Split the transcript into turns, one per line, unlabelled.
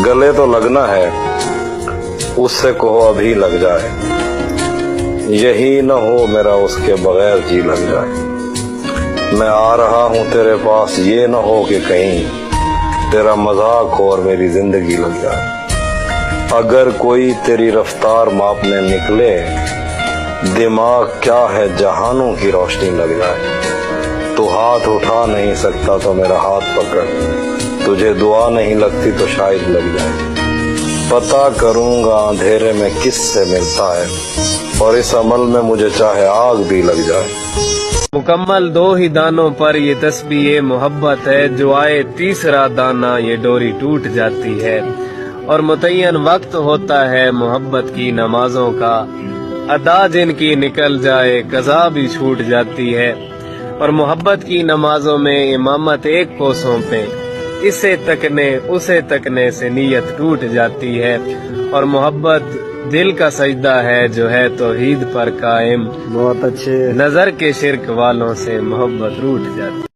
गले तो लगना है, उससे कहो अभी लग जाए, यही न हो मेरा उसके बगैर जी लग जाए। मैं आ रहा हूँ तेरे पास, ये न हो कि कहीं तेरा मजाक हो और मेरी जिंदगी लग जाए। अगर कोई तेरी रफ्तार मापने निकले, दिमाग क्या है जहानों की रोशनी लग जाए। तू हाथ उठा नहीं सकता तो मेरा हाथ पकड़, तुझे दुआ नहीं लगती तो शायद लग जाए। पता करूंगा अंधेरे में किससे मिलता है, और इस अमल में मुझे चाहे आग भी लग जाए।
मुकम्मल 2 ही दानों पर ये तस्बीह मोहब्बत है, जो आए तीसरा दाना ये डोरी टूट जाती है। और मुतय्यन वक्त होता है मोहब्बत की नमाजों का, अदा जिनकी निकल जाए कज़ा भी छूट जाती है। और मोहब्बत की नमाजों में इमामत एक को सौंपें, इसे तकने उसे तकने से नीयत टूट जाती है। और मोहब्बत दिल का सजदा है जो है तौहीद पर कायम,
बहुत अच्छे।
नजर के शिरक वालों से मोहब्बत रूठ जाती है।